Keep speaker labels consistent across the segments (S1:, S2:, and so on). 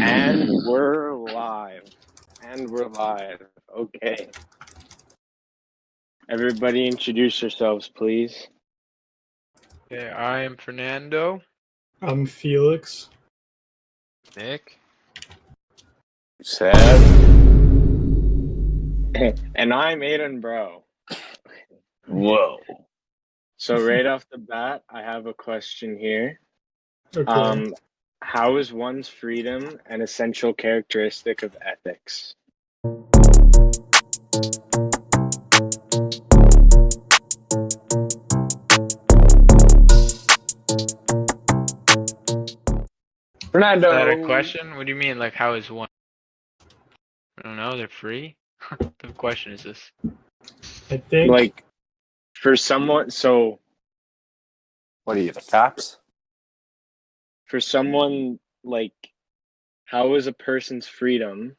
S1: And we're live. Okay. Everybody introduce yourselves, please.
S2: Okay, I am Fernando.
S3: I'm Felix.
S2: Nick.
S4: Sad.
S1: And I'm Aiden Bro.
S4: Whoa.
S1: So right off the bat, I have a question here.
S3: Okay.
S1: How is one's freedom an essential characteristic of ethics?
S4: Fernando.
S2: Is that a question? What do you mean, like, how is one? I don't know, they're free? The question is this.
S3: I think
S1: Like, for someone, so
S4: What are you, the cops?
S1: for someone, like, how is a person's freedom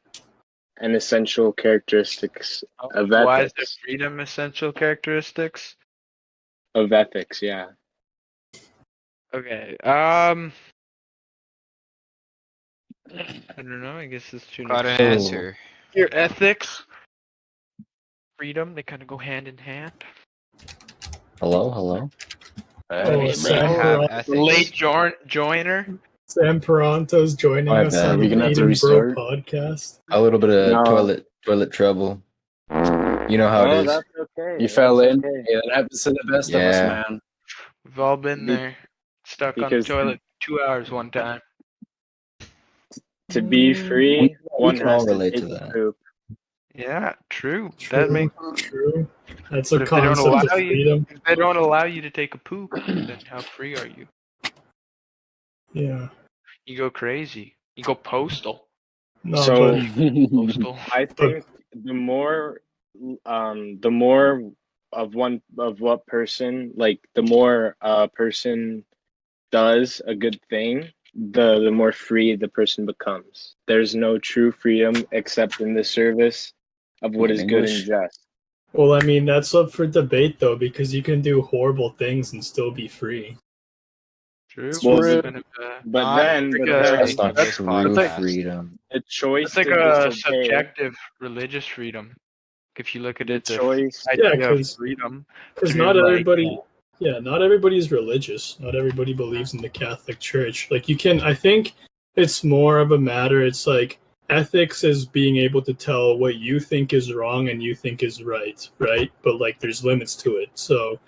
S1: an essential characteristics of
S2: Why is
S1: ethics?
S2: the freedom essential characteristics?
S1: Of ethics, yeah.
S2: Okay, I don't know, I guess it's too
S5: Got an
S3: So-
S5: answer.
S2: Your ethics, freedom, they kind of go hand in hand.
S6: Hello.
S4: Hey,
S3: Sam
S5: You
S4: bro.
S5: have
S3: Peron-
S5: ethics.
S2: Late joiner.
S3: Sam Peranto's joining
S6: My
S3: us
S6: bad.
S3: on
S4: We're
S3: the
S4: gonna have to
S3: Aiden Bro
S4: restart.
S3: podcast.
S6: A little bit of
S1: No.
S6: toilet trouble. You know how
S1: Oh,
S6: it is.
S1: that's okay.
S4: You fell
S1: That's
S4: in.
S1: okay.
S4: Yeah, that happens to the best of us,
S6: Yeah.
S4: man.
S2: We've all been
S1: Be-
S2: there. Stuck on the
S1: because
S2: toilet 2 hours one time.
S1: to be free,
S6: We
S1: one
S6: can all
S1: has to
S6: relate
S1: take
S6: to
S1: a
S6: that.
S1: poop.
S2: Yeah, true.
S3: True.
S2: That makes
S3: True. That's
S2: But
S3: a
S2: if they don't
S3: concept
S2: allow
S3: of
S2: you-
S3: freedom.
S2: if they don't allow you to take a poop, then how free are you?
S3: Yeah.
S2: You go crazy. You go postal.
S3: No,
S1: So-
S3: but
S2: Postal.
S1: I think the more of what person, like the more a person does a good thing, the more free the person becomes. There's no true freedom except in the service of what is good and
S6: English?
S1: just.
S3: well, I mean that's up for debate though, because you can do horrible things and still be free.
S2: True.
S1: Well,
S2: It's
S1: but-
S2: kind of,
S1: But
S5: Not
S1: then
S6: That's not
S5: This
S6: true
S5: podcast.
S6: freedom.
S1: the choice
S2: it's like
S1: to
S2: a
S1: disobey,
S2: subjective religious freedom. If you look at
S1: the
S2: it, the
S1: choice.
S3: Yeah,
S2: idea of
S3: 'cause-
S2: freedom.
S3: Because
S2: to
S3: not
S2: be like-
S3: everybody, not everybody is religious. Not everybody believes in the Catholic Church. Like I think it's more of a matter. It's like ethics is being able to tell what you think is wrong and you think is right, right? But like there's limits to it. So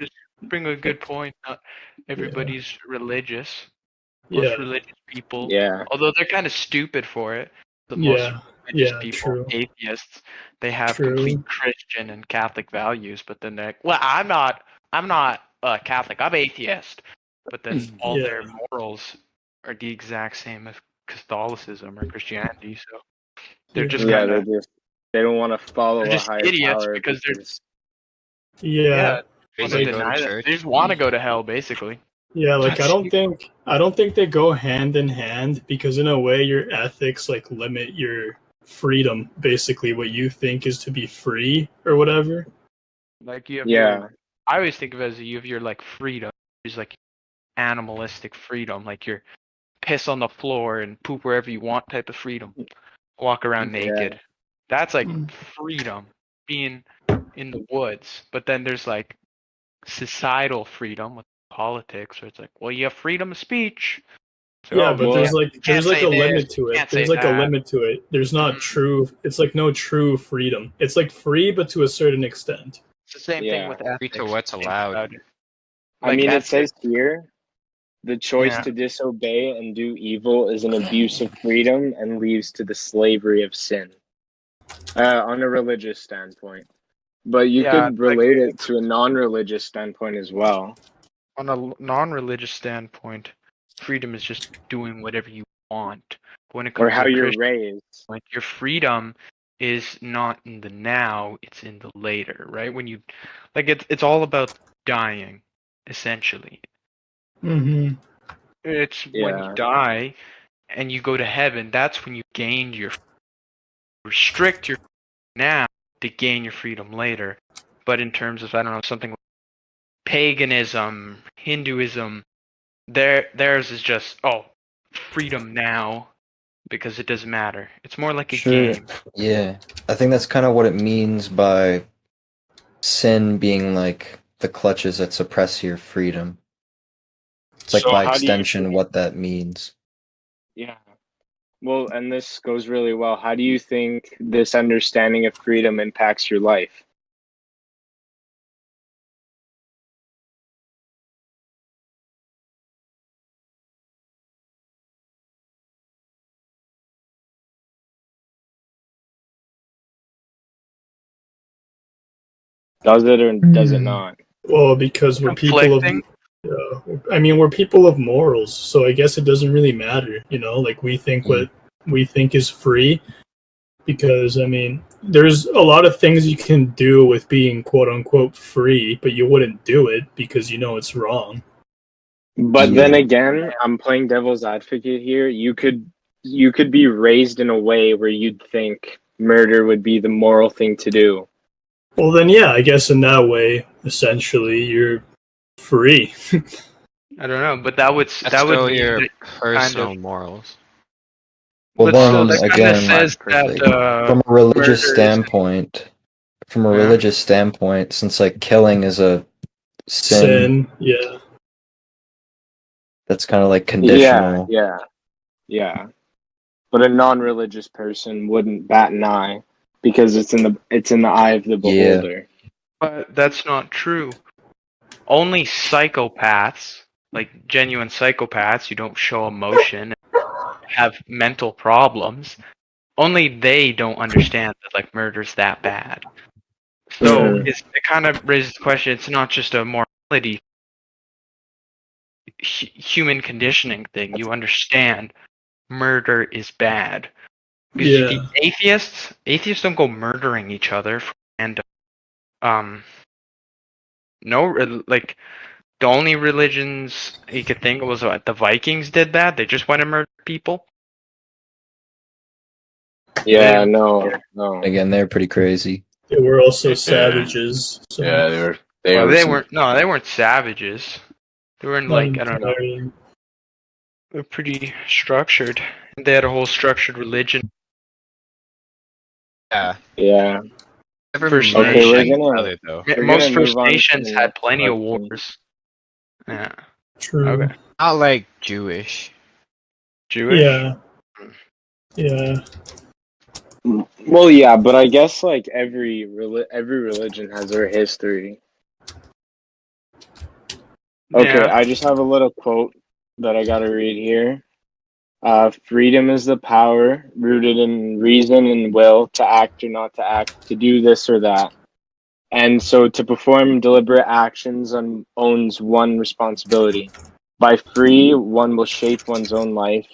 S2: Bring a good point. Not everybody's religious.
S3: yeah,
S2: Most religious people,
S1: Yeah.
S2: although they're kind of stupid for it, the most
S3: yeah,
S2: religious
S3: yeah,
S2: people,
S3: true.
S2: atheists, they have
S3: True.
S2: complete Christian and Catholic values, but then they're well, I'm not Catholic, I'm atheist, but then all their
S3: Yeah.
S2: morals are the exact same as Catholicism or Christianity, so they're
S3: Yeah.
S2: just
S1: Yeah,
S2: kind of
S1: they don't want to follow
S2: They're
S1: a
S2: just
S1: higher
S2: idiots
S1: power
S2: because they're-
S3: Yeah,
S5: Basically,
S2: they
S5: go to
S2: deny that.
S5: church.
S2: They just want to go to hell, basically.
S3: yeah. Like I don't think they go hand in hand, because in a way your ethics like limit your freedom, basically what you think is to be free or whatever.
S2: Like you have
S1: Yeah.
S2: your, I always think of it as you have your like freedom, is like animalistic freedom, like your piss on the floor and poop wherever you want type of freedom, walk around
S1: Yeah.
S2: naked. That's like
S3: Mm.
S2: freedom, being in the woods. But then there's like societal freedom with politics, where it's like, well, you have freedom of speech. So,
S3: Yeah,
S2: oh,
S3: but
S1: well,
S3: there's like
S2: can't
S3: there's like
S2: say
S3: a
S2: this,
S3: limit to it.
S2: can't
S3: There's
S2: say
S3: like a
S2: that.
S3: limit to it. There's not
S2: Mhm.
S3: true. It's like no true freedom. It's like free, but to a certain extent.
S2: It's the same
S1: Yeah.
S2: thing with ethics.
S5: Free to what's
S2: Think
S5: allowed.
S2: about it.
S1: I
S2: Like
S1: mean, it
S2: ethics-
S1: says here, the choice
S2: Yeah.
S1: to disobey and do evil is an abuse of freedom and leads to the slavery of sin. On a religious standpoint. But you
S2: Yeah,
S1: could
S2: like-
S1: relate it to a non-religious standpoint as well.
S2: on a non-religious standpoint, freedom is just doing whatever you want. But when it comes
S1: Or how
S2: to
S1: you're
S2: Christian,
S1: raised.
S2: like your freedom is not in the now, it's in the later, right? When you like it's all about dying, essentially.
S3: Mm-hmm.
S2: It's when
S1: Yeah.
S2: you die and you go to heaven, that's when you gained your restrict your now to gain your freedom later. But in terms of, I don't know, something like paganism, Hinduism, theirs is just freedom now, because it doesn't matter. It's more like a
S6: Sure.
S2: game.
S6: Yeah. I think that's kind of what it means by sin being like the clutches that suppress your freedom. It's like
S1: So
S6: by
S1: how do you
S6: extension
S1: think-
S6: what that means.
S1: Yeah. Well, and this goes really well. How do you think this understanding of freedom impacts your life? Does it or does it not?
S3: Well, because we're people of,
S2: Conflicting.
S3: we're people of morals, so I guess it doesn't really matter, like we think what we think is free, because there's a lot of things you can do with being quote unquote free, but you wouldn't do it because it's wrong.
S1: But
S6: Yeah.
S1: then again, I'm playing devil's advocate here. You could be raised in a way where you'd think murder would be the moral thing to do.
S3: Well, then, yeah, I guess in that way, essentially, you're free.
S2: I don't know, but that would
S5: That's
S2: that would
S5: still
S2: mean
S5: your
S2: that
S5: personal
S2: of-
S5: morals.
S6: Well,
S2: but still,
S6: then
S2: that kind of
S6: again,
S2: says that
S5: like,
S6: from a religious
S2: murder is-
S6: standpoint, since like killing is a sin,
S3: Sin, yeah.
S6: that's kind of like conditional.
S1: Yeah. But a non-religious person wouldn't bat an eye because it's in the eye of the beholder.
S2: But that's not true. Only psychopaths, like genuine psychopaths who don't show emotion, have mental problems. Only they don't understand that like murder's that bad. So
S1: Mhm.
S2: it kind of raises the question. It's not just a morality, human conditioning thing. You understand murder is bad. Because
S3: Yeah.
S2: the atheists don't go murdering each other for random. No, like the only religions you could think of was what the Vikings did that. They just went and murdered people.
S1: Yeah, no.
S6: Again, they're pretty crazy.
S3: They were also
S4: Yeah.
S3: savages. So
S4: Yeah, they
S2: Well,
S4: were
S2: they
S4: some-
S2: weren't. No, they weren't savages. They weren't
S3: not
S2: like I don't know.
S3: entirely.
S2: They're pretty structured. They had a whole structured religion.
S5: Yeah.
S1: Yeah.
S2: First
S5: Every
S1: Okay, we're
S5: nation
S1: gonna-
S5: brother, though.
S1: We're
S2: Most
S1: gonna
S2: First
S1: move on to
S2: Nations
S1: the
S2: had
S1: next
S2: plenty of
S1: question.
S2: wars. Yeah.
S3: True.
S2: Okay.
S5: Not like Jewish.
S2: Jewish.
S3: Yeah. Yeah.
S1: Well, yeah, but I guess like every religion has their history. Okay,
S2: Yeah.
S1: I just have a little quote that I gotta read here. Freedom is the power rooted in reason and will to act or not to act, to do this or that. And so to perform deliberate actions owns one responsibility. By free, one will shape one's own life.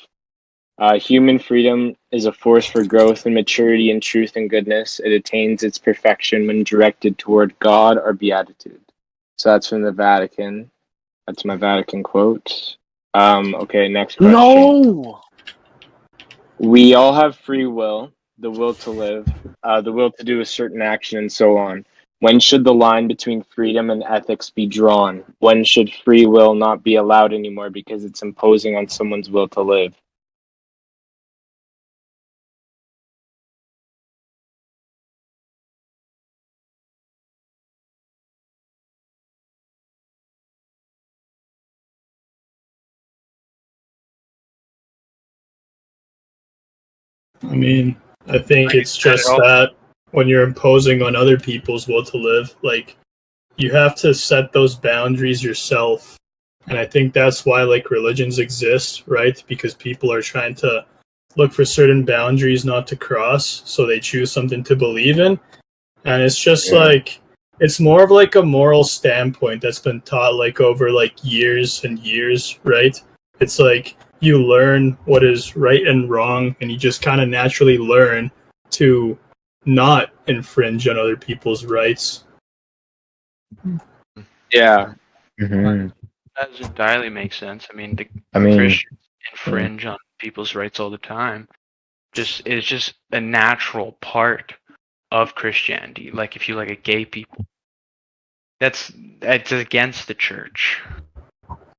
S1: Human freedom is a force for growth and maturity in truth and goodness. It attains its perfection when directed toward God or beatitude. So that's from the Vatican. That's my Vatican quote. Okay, next question.
S4: No.
S1: We all have free will, the will to live, the will to do a certain action, and so on. When should the line between freedom and ethics be drawn? When should free will not be allowed anymore because it's imposing on someone's will to live?
S3: I think it's just that when you're imposing on other people's will to live, like you have to set those boundaries yourself. And I think that's why like religions exist, right? Because people are trying to look for certain boundaries not to cross, so they choose something to believe in. And it's just like it's more of like a moral standpoint that's been taught like over like years and years, right? It's like you learn what is right and wrong, and you just kind of naturally learn to not infringe on other people's rights.
S1: Yeah.
S6: Mm-hmm.
S2: That doesn't entirely make sense. I mean,
S6: Mm.
S2: Christians infringe on people's rights all the time. It's just a natural part of Christianity. Like if you like a gay people, that's against the church,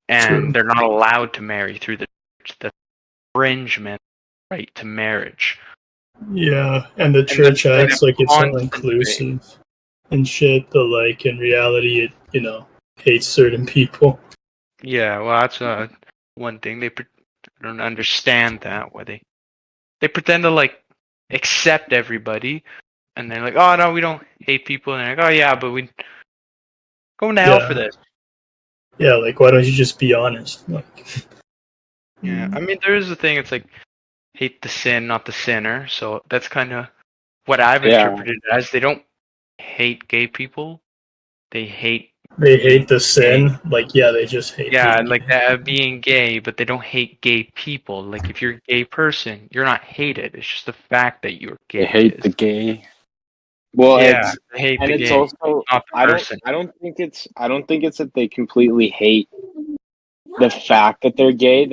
S2: and
S3: True.
S2: they're not allowed to marry through the church. That's infringement right to marriage.
S3: Yeah, and the
S2: that's
S3: church
S2: like
S3: acts
S2: a
S3: like it's all
S2: constant
S3: inclusive and shit, but like in reality, it hates certain people.
S2: Yeah, well, that's one thing they don't understand that why they pretend to like accept everybody, and they're like, oh no, we don't hate people, and they're like, oh yeah, but we going to hell for this.
S3: Yeah, like why don't you just be honest? Like,
S2: Yeah, I mean, there is a thing. It's like hate the sin, not the sinner. So that's kind of what I've
S1: Yeah.
S2: interpreted it as. They don't hate gay people. They hate.
S3: they hate the sin. Like, yeah, they just hate.
S2: Yeah,
S3: being
S2: like
S3: gay.
S2: that being gay, but they don't hate gay people. Like if you're a gay person, you're not hated. It's just the fact that you're gay.
S4: They hate
S2: is.
S4: the gay.
S1: Well,
S2: Yeah, they hate
S1: and
S2: the
S1: it's
S2: gay,
S1: also
S2: not the person.
S1: I don't think it's that they completely hate the fact that they're gay.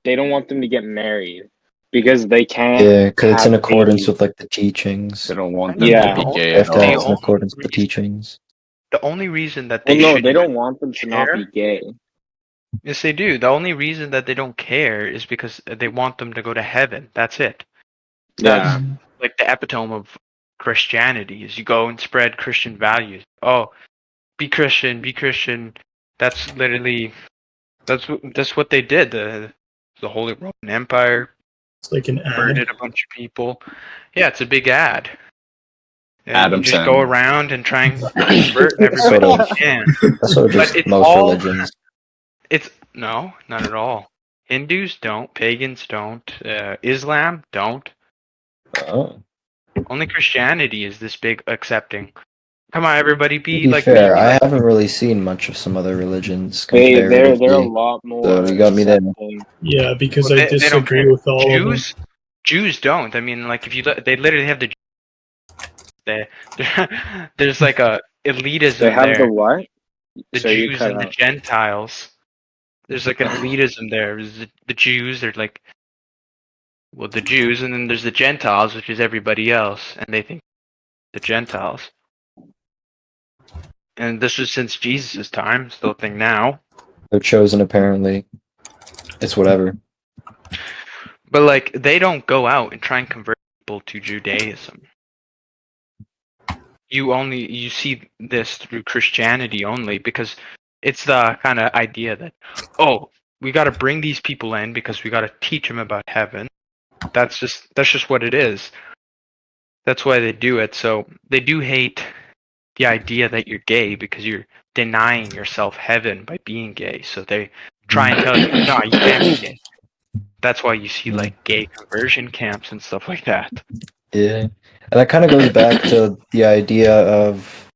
S1: They don't want them to get married because they can't.
S6: Yeah, because it's in
S1: have
S6: accordance
S1: babies.
S6: with like the teachings.
S4: They don't want
S2: I
S4: them
S2: know,
S1: Yeah.
S4: to be
S2: the
S4: gay
S6: They have
S4: at
S6: to have
S2: the
S6: it's in
S4: all.
S6: accordance with the
S2: reason-
S6: teachings.
S2: The only reason that
S1: Well,
S2: they
S1: no,
S2: should
S1: they don't want them to not
S2: care?
S1: be gay.
S2: Yes, they do. The only reason that they don't care is because they want them to go to heaven. That's it. That's
S1: Yeah.
S2: like the epitome of Christianity is you go and spread Christian values. Oh, be Christian, be Christian. That's literally that's what they did. The Holy Roman Empire
S3: It's like an ad.
S2: converted a bunch of people. Yeah, it's a big ad. And
S4: Adam
S2: you just
S4: Sandler.
S2: go around and try and convert everybody
S6: Sort of.
S2: you can.
S6: That's sort of
S2: But
S6: just
S2: it's
S6: most
S2: all-
S6: religions.
S2: It's no, not at all. Hindus don't, pagans don't, Islam don't.
S6: Oh.
S2: Only Christianity is this big accepting. Come on, everybody,
S6: To
S2: be
S6: be
S2: like
S6: fair,
S2: me.
S6: I
S2: Like,
S6: haven't really seen much of some other religions
S1: They're a
S6: comparatively.
S1: lot more.
S6: So you got me there.
S1: accepting.
S3: Yeah, because
S2: well,
S3: I
S2: they don't
S3: disagree
S2: care.
S3: with all
S2: Jews don't. I mean, like if you they literally have there's like a elitism
S1: They have
S2: there.
S1: the what?
S2: The
S1: So you
S2: Jews
S1: cut
S2: and the
S1: out.
S2: Gentiles. There's like an elitism there. There's the Jews are like, well, the Jews, and then there's the Gentiles, which is everybody else, and they think the Gentiles. And this was since Jesus' time, still a thing now.
S6: They're chosen apparently. It's whatever.
S2: But like, they don't go out and try and convert people to Judaism. You see this through Christianity only, because it's the kind of idea that, oh, we got to bring these people in because we got to teach them about heaven. That's just what it is. That's why they do it. So they do hate the idea that you're gay because you're denying yourself heaven by being gay. So they try and tell you, no, you can't be gay. That's why you see like gay conversion camps and stuff like that.
S6: Yeah. And that kind of goes back to the idea of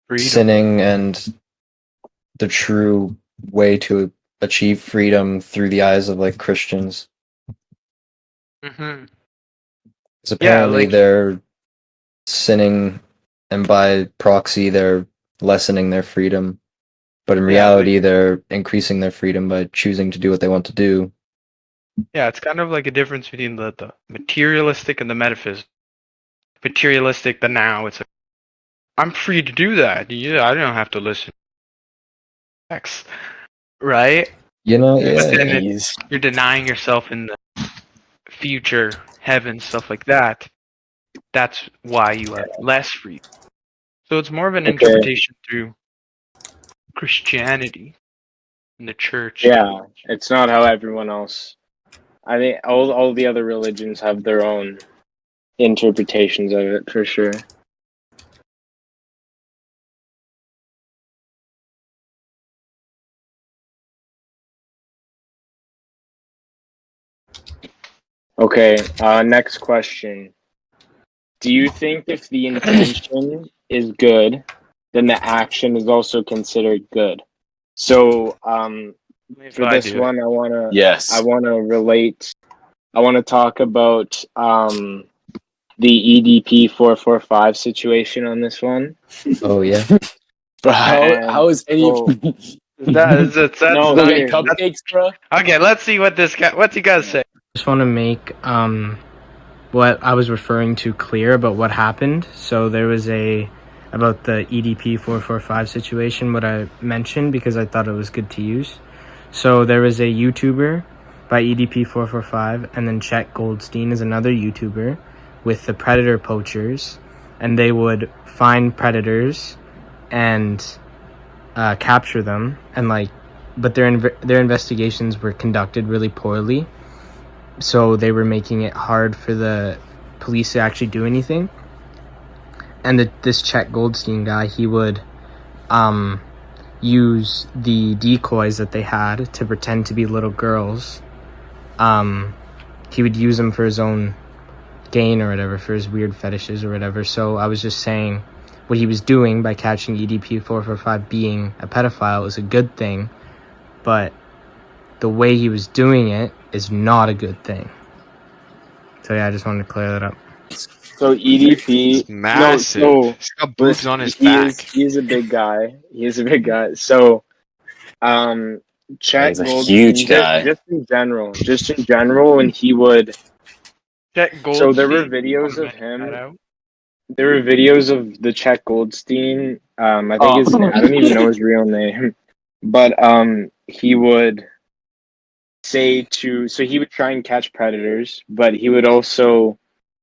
S2: Freedom.
S6: sinning and the true way to achieve freedom through the eyes of like Christians.
S2: Mm-hmm.
S6: Because apparently
S2: like-
S6: they're sinning, and by proxy they're lessening their freedom. But in reality, they're increasing their freedom by choosing to do what they want to do.
S2: Yeah, it's kind of like a difference between the materialistic and the metaphysical. Materialistic, the now, it's like, I'm free to do that. Yeah, I don't have to listen. X, right?
S6: You know,
S2: But
S6: yeah.
S2: then
S4: Jeez.
S2: you're denying yourself in the future heaven, stuff like that. That's why you are less free. So it's more of an
S1: Okay.
S2: interpretation through Christianity and the church.
S1: Yeah, it's not how everyone else. I think all the other religions have their own interpretations of it for sure. Okay, next question. Do you think if the intention is good, then the action is also considered good? So, for this one, I wanna
S4: Yes.
S1: I want to talk about the EDP 445 situation on this one.
S6: Oh yeah.
S4: Bro,
S1: And-
S4: how is any
S1: oh.
S2: That's
S1: No,
S2: not
S1: here.
S4: cupcakes, bro?
S2: okay. Let's see what what's you guys say.
S5: Just want to make what I was referring to clear about what happened. So there was about the EDP 445 situation, what I mentioned, because I thought it was good to use. So there was a YouTuber by EDP445, and then Chet Goldstein is another YouTuber with the Predator Poachers, and they would find predators and capture them, and but their investigations were conducted really poorly, so they were making it hard for the police to actually do anything. And this Chet Goldstein guy, he would use the decoys that they had to pretend to be little girls. He would use them for his own gain or whatever, for his weird fetishes or whatever. So I was just saying, what he was doing by catching EDP445 being a pedophile is a good thing, but the way he was doing it is not a good thing. So yeah, I just wanted to clear that up.
S1: So EDP,
S7: It's massive.
S1: No,
S7: He's got boobs on his
S1: he
S7: back.
S1: He's a big guy. He's a big guy. So, Chet
S4: He's a
S1: Goldstein,
S4: huge guy.
S1: Just in general, when he would.
S2: Chet
S1: So there were
S2: Goldstein,
S1: videos
S2: I'm
S1: of
S2: gonna check that
S1: him.
S2: out.
S1: There were videos of the Chet Goldstein. I think
S4: Oh.
S1: I don't even know his real name, but he would say so he would try and catch predators, but he would also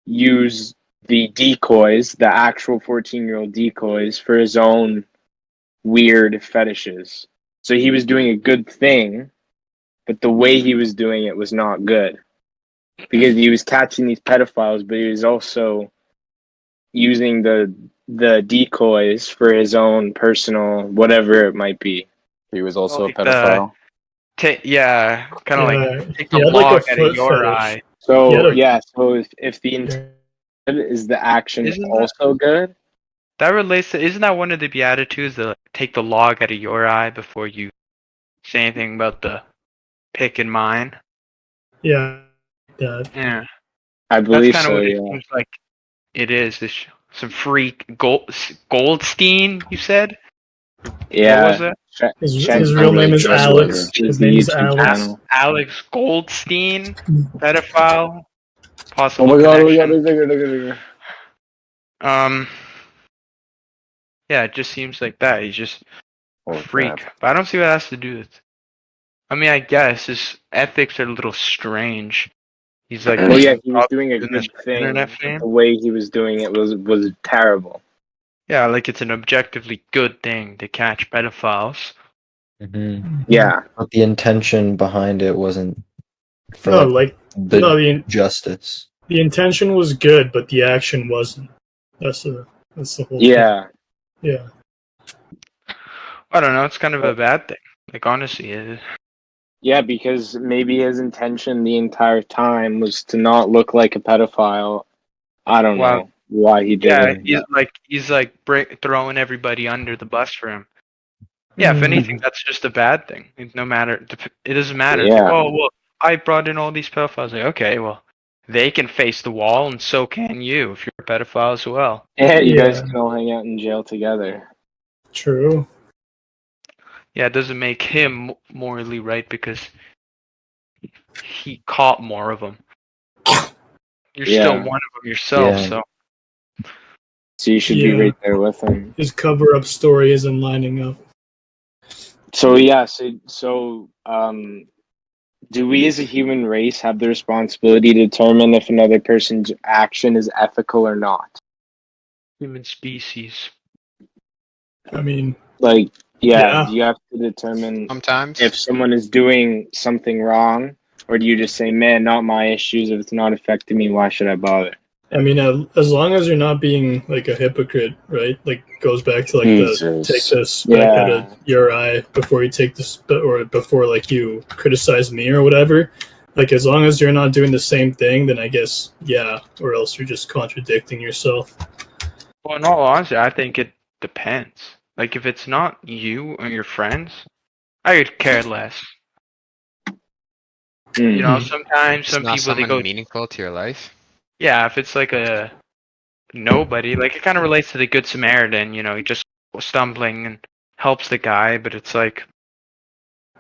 S1: use the decoys, the actual 14-year-old decoys, for his own weird fetishes. So he was doing a good thing, but the way he was doing it was not good. Because he was catching these pedophiles, but he was also using the decoys for his own personal whatever it might be.
S4: He was also
S2: Like
S4: a pedophile.
S2: Yeah, kind of like take the
S3: he had like
S2: log
S3: a
S2: out of
S3: foot
S2: your
S3: fetish.
S2: eye.
S1: So
S3: Yeah.
S1: so if the intent is the action
S2: Isn't that-
S1: also good?
S2: That relates to, isn't that one of the Beatitudes, that take the log out of your eye before you say anything about the pick in mine?
S3: Yeah. That.
S2: Yeah.
S1: I
S2: That's
S1: believe
S2: kind of
S1: so.
S2: what it
S1: Yeah.
S2: seems like it is. Some freak Goldstein, you said?
S1: Yeah.
S2: What was it?
S3: His real name is Alex. His name is
S1: YouTube
S3: Alex.
S1: channel.
S2: Alex Goldstein, pedophile,
S4: Oh
S2: possible
S4: my god,
S2: connection.
S4: look at it.
S2: Yeah, it just seems like that. He's just a
S4: Holy
S2: freak.
S4: crap.
S2: But I don't see what it has to do with. I mean, I guess his ethics are a little strange. He's like,
S1: Well, yeah, he was doing a
S2: in this
S1: good thing.
S2: internet
S1: But
S2: fame.
S1: the way he was doing it was terrible.
S2: Yeah, like it's an objectively good thing to catch pedophiles.
S1: Yeah.
S6: But the intention behind it wasn't for
S3: No,
S6: the
S3: the
S6: justice.
S3: intention was good, but the action wasn't. That's the whole
S1: Yeah.
S3: thing. Yeah.
S2: I don't know. It's kind of a bad thing. Like honestly,
S1: Yeah, because maybe his intention the entire time was to not look like a pedophile. I don't
S2: Wow.
S1: know why he did
S2: yeah,
S1: it.
S2: he's like throwing everybody under the bus for him. Yeah, if
S3: Mm.
S2: anything, that's just a bad thing. No matter, it doesn't matter.
S1: Yeah.
S2: It's like, oh well, I brought in all these pedophiles. Like, okay, well, they can face the wall, and so can you if you're a pedophile as well.
S1: Yeah, you
S3: Yeah.
S1: guys can all hang out in jail together.
S3: True.
S2: Yeah, it doesn't make him morally right because he caught more of them. You're still
S1: Yeah.
S2: one of them yourself,
S6: Yeah.
S2: so
S1: So you should be
S3: Yeah.
S1: right there with him.
S3: His cover-up story isn't lining up.
S1: So yeah, do we as a human race have the responsibility to determine if another person's action is ethical or not?
S2: human species.
S3: I mean,
S1: Like,
S3: Yeah.
S1: do you have to determine
S7: Sometimes.
S1: if someone is doing something wrong, or do you just say, man, not my issues, if it's not affecting me, why should I bother?
S3: as long as you're not being like a hypocrite, right? Like goes back to like
S4: Jesus.
S3: take the speck out
S1: Yeah.
S3: of your eye before you take the or before like you criticize me or whatever. Like as long as you're not doing the same thing, then I guess yeah, or else you're just contradicting yourself.
S2: Well, in all honesty, I think it depends. Like, if it's not you or your friends, I could care less. You know, sometimes
S7: It's
S2: some
S7: not
S2: people they
S7: someone
S2: go,
S7: meaningful to your life.
S2: yeah, if it's like a nobody, like it kind of relates to the Good Samaritan. You know, he just stumbling and helps the guy, but it's like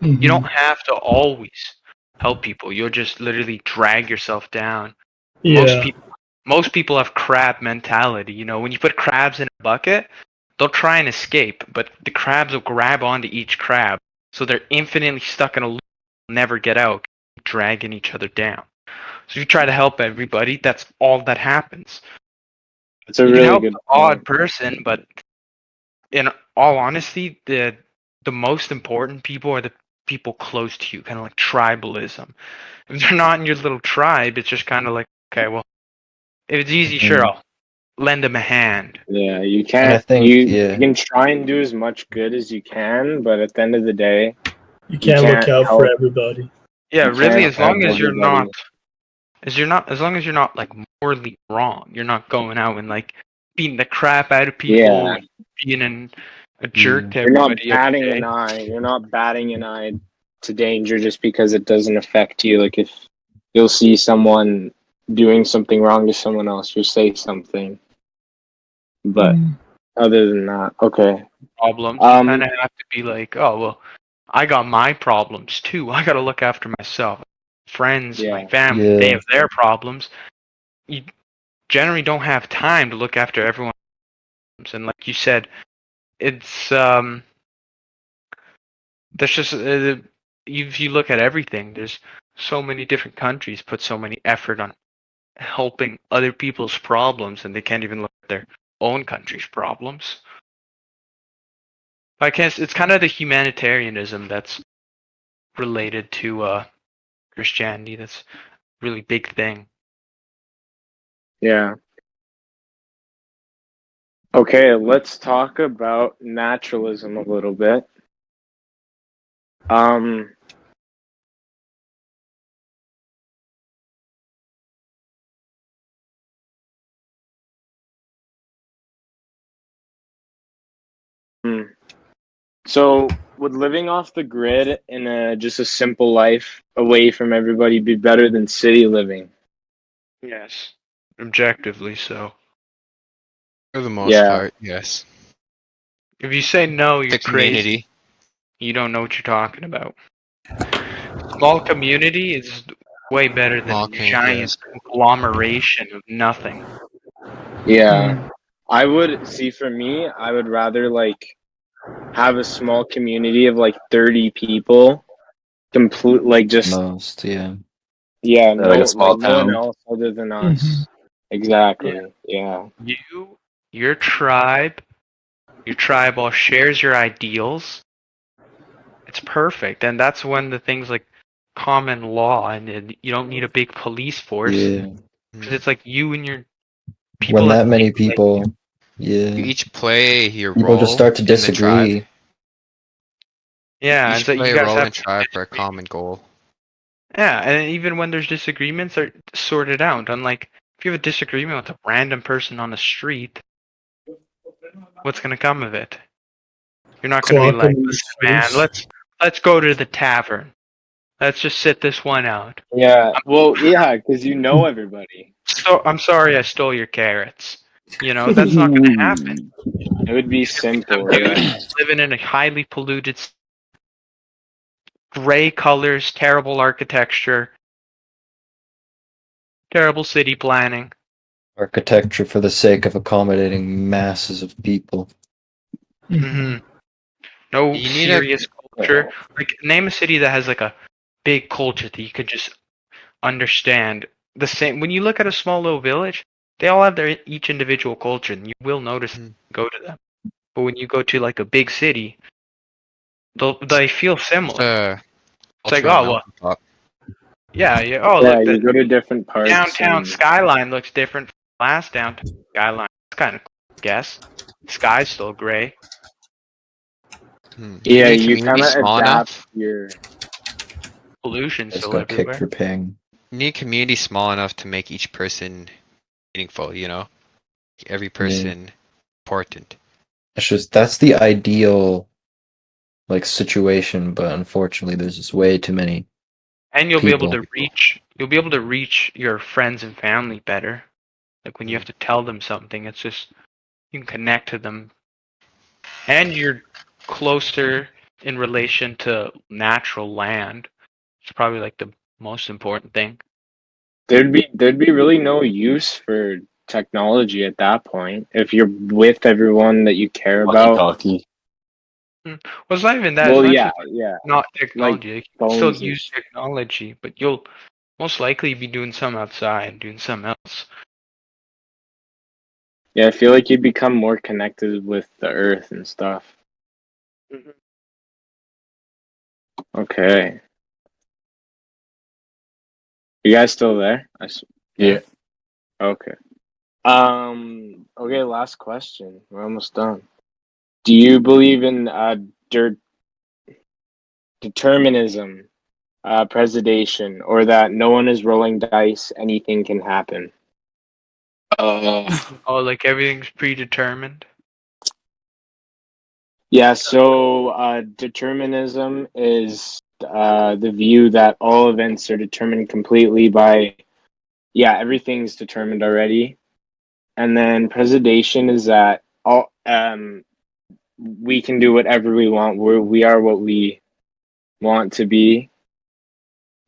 S2: you don't have to always help people. You'll just literally drag yourself down.
S3: Yeah.
S2: Most people have crab mentality. You know, when you put crabs in a bucket, they'll try and escape, but the crabs will grab onto each crab, so they're infinitely stuck in a loop, never get out. dragging each other down. So if you try to help everybody, that's all that happens.
S1: It's a
S2: You can
S1: really
S2: help
S1: good
S2: the odd
S1: point.
S2: person, but in all honesty, the most important people are the people close to you, kind of like tribalism. If they're not in your little tribe, it's just kind of like, okay, well, if it's easy, sure,
S6: Mhm.
S2: I'll lend them a hand.
S1: Yeah, you
S6: And I
S1: can't.
S6: think,
S1: You
S6: yeah,
S1: can try and do as much good as you can, but at the end of the day,
S3: You can't look
S1: can't
S3: out for
S1: help.
S3: everybody.
S2: Yeah,
S1: You
S2: really,
S1: can't
S2: as
S1: help
S2: long as you're
S1: everybody.
S2: not, as long as you're not like morally wrong, you're not going out and like beating the crap out of people,
S1: Yeah,
S2: and being a
S6: yeah,
S2: jerk to
S1: you're not
S2: everybody every
S1: batting
S2: day.
S1: an eye. You're not batting an eye to danger just because it doesn't affect you. Like if you'll see someone doing something wrong to someone else, you'll say something. But other than that, okay.
S2: Problems, you kind of have to be like, oh well, I got my problems too. I got to look after myself. Friends, my
S1: Yeah,
S2: family, they
S6: yeah,
S2: have their problems. You generally don't have time to look after everyone's problems. And like you said, it's that's just if you look at everything, there's so many different countries put so many effort on helping other people's problems, and they can't even look at their own country's problems. I guess it's kind of the humanitarianism that's related to Christianity. That's a really big thing.
S1: yeah. Okay, let's talk about naturalism a little bit. Um, so would living off the grid in just a simple life away from everybody be better than city living?
S2: Yes, objectively so.
S7: For the most
S1: Yeah,
S7: part, yes.
S2: If you say no,
S7: The
S2: you're crazy.
S7: community.
S2: You don't know what you're talking about. Small community is way better than a giant
S7: Yes.
S2: conglomeration of nothing.
S1: yeah. I would see for me, I would rather like have a small community of like 30 people, complete like just
S6: most, yeah.
S1: yeah,
S4: Like
S1: no
S4: a small
S1: like no one
S4: town.
S1: else other than
S3: Mhm.
S1: us. Exactly. Yeah.
S2: Your tribe, all shares your ideals. It's perfect, and that's when the things like common law, and then you don't need a big police force
S6: Yeah.
S2: because it's like you and your
S6: When
S2: people that
S6: that many
S2: think like you.
S6: people,
S7: You
S6: yeah,
S7: each play your
S6: people just
S7: role
S6: start to
S7: in the tribe.
S6: disagree.
S2: Yeah,
S7: You
S2: and
S7: each
S2: so you
S7: play a
S2: guys
S7: role in
S2: have
S7: the tribe for a common goal.
S2: yeah, and even when there's disagreements, are sorted out. Unlike if you have a disagreement with a random person on the street, what's gonna come of it? You're not gonna be
S3: Clock 'em
S2: like,
S3: in the
S2: listen, man,
S3: face.
S2: let's go to the tavern. Let's just sit this one out.
S1: Yeah. Well, yeah, because you know everybody.
S2: So I'm sorry I stole your carrots. You know, that's not gonna happen.
S1: It would be
S2: It's gonna be some
S1: simple,
S2: dude
S1: right?
S2: living in a highly polluted gray colors, terrible architecture, terrible city planning.
S6: Architecture for the sake of accommodating masses of people.
S2: Hmm. No
S7: You need a
S2: serious culture. Like name a city that has like a big culture that you could just understand. The same when you look at a small little village, they all have their each individual culture, and you will notice when you go to them. But when you go to like a big city, they feel similar. It's like,
S7: culture of
S2: oh well,
S7: mountaintop.
S2: yeah, yeah. Oh
S1: Yeah,
S2: look,
S1: you
S2: the
S1: go to different parts
S2: downtown
S1: and
S2: skyline looks different from the last downtown skyline. It's kind of cool, I guess. Sky's still gray.
S7: You
S1: yeah,
S7: need a
S1: you
S7: community
S1: kind of
S7: small
S1: adapt
S7: enough.
S1: your
S2: Pollution's
S6: Just
S2: still
S6: got kicked
S2: everywhere.
S6: for paying.
S7: You need a community small enough to make each person meaningful, you know? Every person important.
S6: It's just that's the ideal like situation, but unfortunately there's just way too many
S2: And you'll be able
S6: people.
S2: to reach your friends and family better. Like when you have to tell them something, it's just you can connect to them, and you're closer in relation to natural land. It's probably like the most important thing.
S1: there'd be really no use for technology at that point if you're with everyone that you care about.
S4: Walkie-talkie.
S2: Well, it's not even that.
S1: Well,
S2: It's not
S1: yeah,
S2: just
S1: yeah,
S2: not
S1: like
S2: technology. Like, you can still
S1: phones and
S2: use technology, but you'll most likely be doing some outside, doing something else.
S1: yeah. I feel like you become more connected with the earth and stuff. Okay, you guys still there?
S4: Yeah.
S1: Okay. Okay. Last question. We're almost done. Do you believe in determinism, predation, or that no one is rolling dice, anything can happen?
S2: Oh, like everything's predetermined.
S1: Yeah, so determinism is the view that all events are determined completely by, yeah, everything's determined already. And then predation is that all we can do whatever we want. We are what we want to be.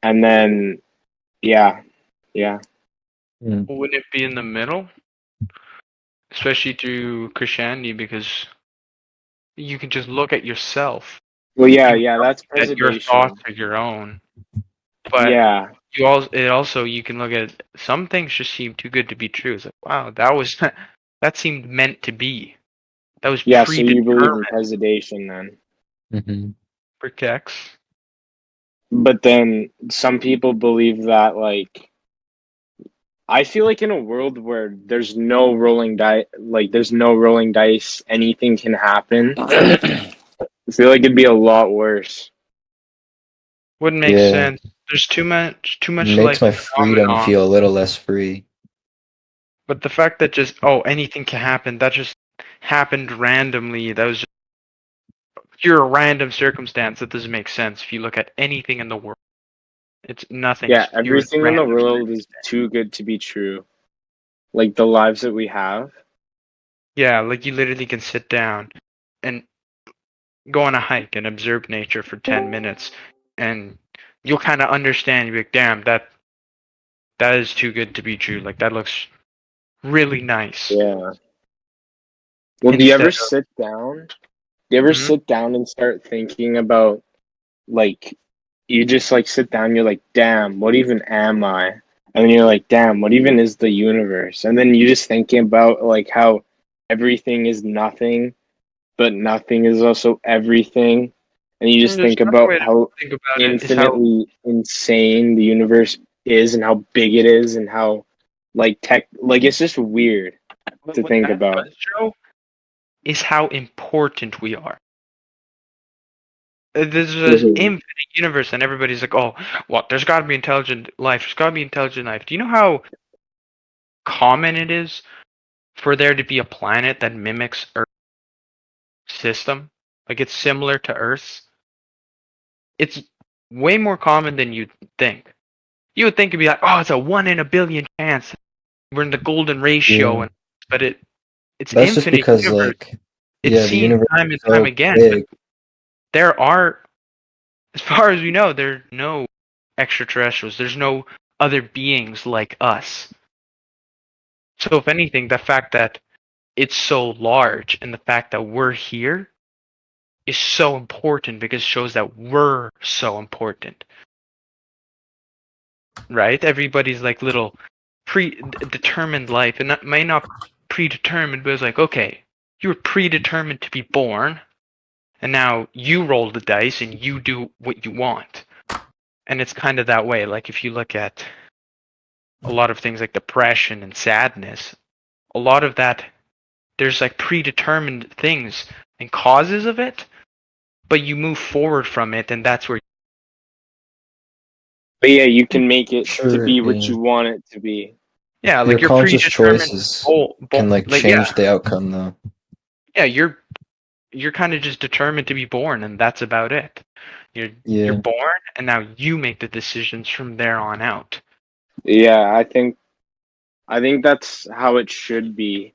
S1: And then, yeah, yeah.
S2: Wouldn't it be in the middle? Especially through Christianity, because you can just look at yourself.
S1: Well, yeah,
S2: You
S1: yeah, that's
S2: that your thoughts
S1: predation.
S2: are your own, but
S1: Yeah,
S2: you can look at some things just seem too good to be true. It's like, wow, that was that seemed meant to be. That was
S1: yeah, so you believe in
S2: predetermined
S1: predation then.
S6: Mm-hmm.
S2: for Kex.
S1: But then some people believe that, like, I feel like in a world where there's no rolling dice, like there's no rolling dice, anything can happen. I feel like it'd be a lot worse.
S2: Wouldn't make
S6: Yeah.
S2: sense. There's too much
S6: Makes
S2: like
S6: my freedom
S2: phenomena.
S6: feel a little less free.
S2: But the fact that just anything can happen, that just happened randomly. That was just pure random circumstance. That doesn't make sense if you look at anything in the world. It's nothing.
S1: Yeah,
S2: It's pure
S1: everything in the
S2: random
S1: world is
S2: circumstance.
S1: too good to be true. Like the lives that we have.
S2: Yeah, like you literally can sit down and go on a hike and observe nature for 10 minutes, and you'll kind of understand. You'll be like, damn, that is too good to be true. Like that looks really nice.
S1: Yeah. Well, do you
S2: Instead
S1: ever
S2: of
S1: sit down? Do you ever
S2: Mhm.
S1: sit down and start thinking about, like, you just like sit down, you're like, damn, what even am I? And then you're like, damn, what even is the universe? And then you just thinking about like how everything is nothing, but nothing is also everything. And you just
S2: There's
S1: think
S2: another
S1: about
S2: way to
S1: how
S2: think about it is how
S1: infinitely insane the universe is and how big it is and how like it's just weird to
S2: what
S1: think
S2: that
S1: about.
S2: does show is how important we are. There's this
S1: Mhm.
S2: infinite universe, and everybody's like, "Oh, what? There's got to be intelligent life. There's got to be intelligent life." Do you know how common it is for there to be a planet that mimics Earth's system? Like it's similar to Earth's. It's way more common than you'd think. You would think it'd be like, "Oh, it's a 1 in a billion chance. We're in the golden ratio,"
S6: Yeah.
S2: and but it's
S6: That's just
S2: infinite
S6: because,
S2: universe.
S6: like,
S2: It's
S6: yeah, the
S2: seen
S6: universe
S2: time
S6: is
S2: and time
S6: so
S2: again, but
S6: big.
S2: there are, as far as we know, there are no extraterrestrials. There's no other beings like us. So if anything, the fact that it's so large and the fact that we're here is so important because it shows that we're so important. Right? Everybody's like little predetermined life, and that may not predetermined, but it's like, okay, you were predetermined to be born, and now you roll the dice and you do what you want. And it's kind of that way. Like if you look at a lot of things like depression and sadness, a lot of that there's like predetermined things and causes of it, but you move forward from it, and that's where.
S1: But yeah, you can make it to
S6: Sure,
S1: be what
S6: yeah.
S1: you want it to be.
S2: Yeah,
S6: Your
S2: like you're
S6: conscious
S2: predetermined.
S6: choices can, like,
S2: Like yeah,
S6: change the outcome, though.
S2: yeah, you're kind of just determined to be born, and that's about it. You're
S6: Yeah.
S2: born, and now you make the decisions from there on out.
S1: Yeah, I think that's how it should be.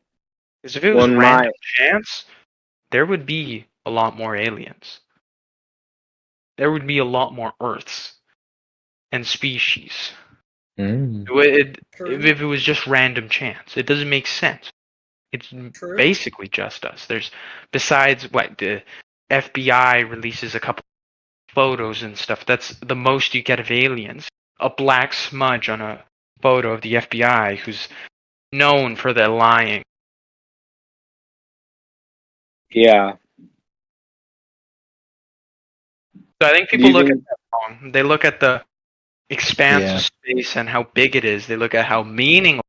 S2: Because if it was
S1: Well, in
S2: random
S1: my
S2: chance, there would be a lot more aliens. There would be a lot more Earths and species.
S6: Mm.
S2: If it was just random chance, it doesn't make sense. It's
S3: True.
S2: basically just us. There's besides what FBI releases a couple photos and stuff. That's the most you get of aliens. A black smudge on a photo of the FBI who's known for their lying.
S1: Yeah.
S2: So I think
S1: Do
S2: people
S1: you
S2: look at
S1: think?
S2: that wrong. They look at the expanse
S6: Yeah.
S2: of space and how big it is. They look at how meaningful.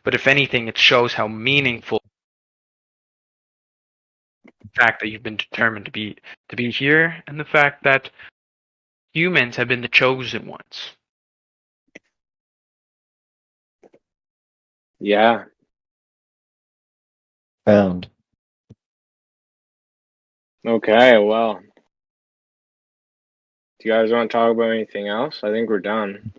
S2: But if anything, it shows how meaningful the fact that you've been determined to be here, and the fact that humans have been the chosen ones.
S1: Yeah.
S6: Found.
S1: Okay. Well, do you guys want to talk about anything else? I think we're done.